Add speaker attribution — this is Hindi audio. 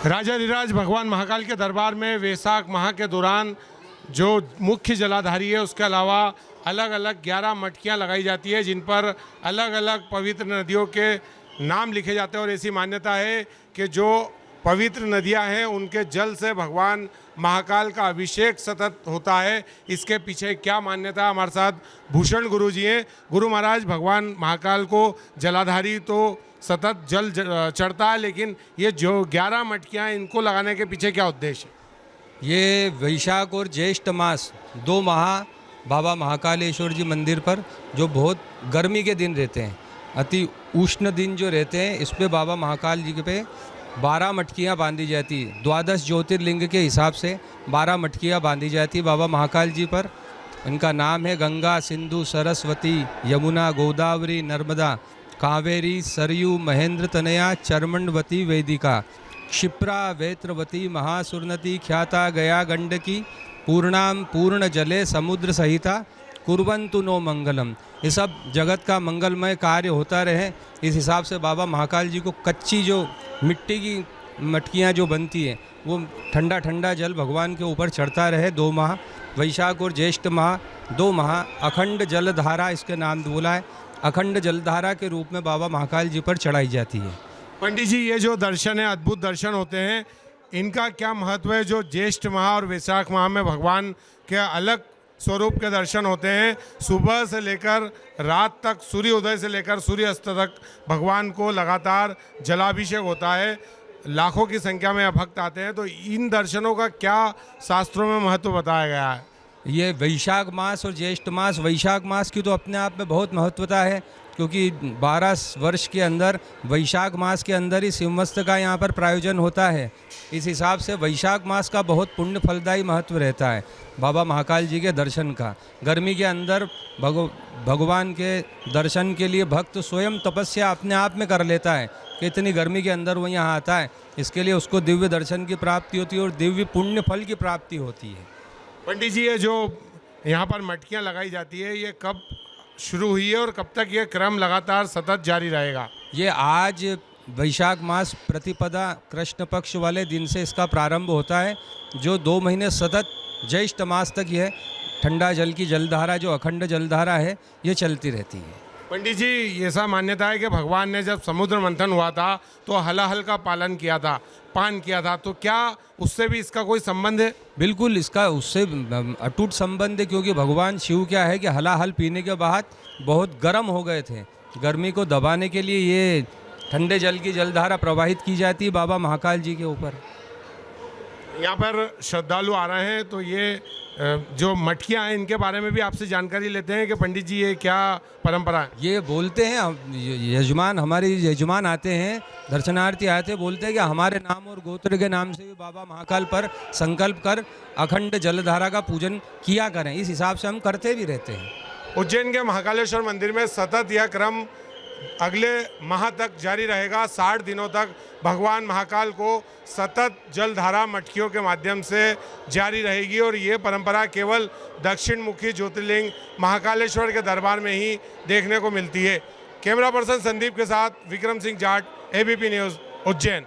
Speaker 1: राजाधिराज भगवान महाकाल के दरबार में वैशाख माह के दौरान जो मुख्य जलाधारी है उसके अलावा अलग अलग 11 मटकियां लगाई जाती है जिन पर अलग अलग पवित्र नदियों के नाम लिखे जाते हैं और ऐसी मान्यता है कि जो पवित्र नदियां हैं उनके जल से भगवान महाकाल का अभिषेक सतत होता है। इसके पीछे क्या मान्यता है, हमारे साथ भूषण गुरु जी हैं। गुरु महाराज, भगवान महाकाल को जलाधारी तो सतत जल चढ़ता है, लेकिन ये जो 11 मटकियां हैं इनको लगाने के पीछे क्या उद्देश्य है?
Speaker 2: ये वैशाख और ज्येष्ठ मास 2 माह बाबा महाकालेश्वर जी मंदिर पर जो बहुत गर्मी के दिन रहते हैं, अति उष्ण दिन जो रहते हैं, इस पे बाबा महाकाल जी पे 12 मटकियाँ बांधी जाती है। 12 ज्योतिर्लिंग के हिसाब से 12 मटकियाँ बांधी जाती है बाबा महाकाल जी पर। इनका नाम है गंगा, सिंधु, सरस्वती, यमुना, गोदावरी, नर्मदा, कावेरी, सरयू, महेंद्र तनया, चर्मण्वती, वेदिका, क्षिप्रा, वेत्रवती, महासुरनती, ख्याता, गया, गंडकी, पूर्णाम पूर्ण जले समुद्र सहिता, कुर्वन्तु नो मंगलम। ये सब जगत का मंगलमय कार्य होता रहे, इस हिसाब से बाबा महाकाल जी को कच्ची जो मिट्टी की मटकियाँ जो बनती हैं वो ठंडा ठंडा जल भगवान के ऊपर चढ़ता रहे। 2 माह वैशाख और ज्येष्ठ माह 2 माह अखंड जलधारा इसके नाम बोला है। अखंड जलधारा के रूप में बाबा महाकाल जी पर चढ़ाई जाती है।
Speaker 1: पंडित जी, ये जो दर्शन है, अद्भुत दर्शन होते हैं, इनका क्या महत्व है? जो ज्येष्ठ माह और वैशाख माह में भगवान के अलग स्वरूप के दर्शन होते हैं, सुबह से लेकर रात तक, सूर्योदय से लेकर सूर्यास्त तक भगवान को लगातार जलाभिषेक होता है। लाखों की संख्या में भक्त आते हैं, तो इन दर्शनों का क्या शास्त्रों में महत्व बताया गया है?
Speaker 2: ये वैशाख मास और ज्येष्ठ मास, वैशाख मास की तो अपने आप में बहुत महत्वता है, क्योंकि 12 वर्ष के अंदर वैशाख मास के अंदर ही शिवमस्त का यहाँ पर प्रायोजन होता है। इस हिसाब से वैशाख मास का बहुत पुण्य फलदायी महत्व रहता है बाबा महाकाल जी के दर्शन का। गर्मी के अंदर भगवान के दर्शन के लिए भक्त स्वयं तपस्या अपने आप में कर लेता है कि इतनी गर्मी के अंदर वो यहाँ आता है, इसके लिए उसको दिव्य दर्शन की प्राप्ति होती है और दिव्य पुण्य फल की प्राप्ति होती है।
Speaker 1: पंडित जी, ये जो यहाँ पर मटकियाँ लगाई जाती है, ये कब शुरू हुई है और कब तक ये क्रम लगातार सतत जारी रहेगा?
Speaker 2: ये आज वैशाख मास प्रतिपदा कृष्ण पक्ष वाले दिन से इसका प्रारंभ होता है, जो 2 महीने सतत ज्येष्ठ मास तक यह ठंडा जल की जलधारा, जो अखंड जलधारा है, ये चलती रहती है।
Speaker 1: पंडित जी, ऐसा मान्यता है कि भगवान ने जब समुद्र मंथन हुआ था तो हलाहल का पालन किया था, पान किया था, तो क्या उससे भी इसका कोई संबंध है?
Speaker 2: बिल्कुल, इसका उससे अटूट संबंध है, क्योंकि भगवान शिव क्या है कि हलाहल पीने के बाद बहुत गर्म हो गए थे। गर्मी को दबाने के लिए ये ठंडे जल की जलधारा प्रवाहित की जाती है बाबा महाकाल जी के ऊपर।
Speaker 1: यहाँ पर श्रद्धालु आ रहे हैं, तो ये जो मटकियाँ हैं इनके बारे में भी आपसे जानकारी लेते हैं कि पंडित जी ये क्या परंपरा है?
Speaker 2: ये बोलते हैं यजमान, हमारे यजमान आते हैं, दर्शनार्थी आते हैं, बोलते हैं कि हमारे नाम और गोत्र के नाम से भी बाबा महाकाल पर संकल्प कर अखंड जलधारा का पूजन किया करें। इस हिसाब से हम करते भी रहते हैं।
Speaker 1: उज्जैन के महाकालेश्वर मंदिर में सतत यह क्रम अगले माह तक जारी रहेगा। 60 दिनों तक भगवान महाकाल को सतत जलधारा मटकियों के माध्यम से जारी रहेगी और ये परंपरा केवल दक्षिण मुखी ज्योतिर्लिंग महाकालेश्वर के दरबार में ही देखने को मिलती है। कैमरा पर्सन संदीप के साथ विक्रम सिंह जाट, ABP न्यूज़, उज्जैन।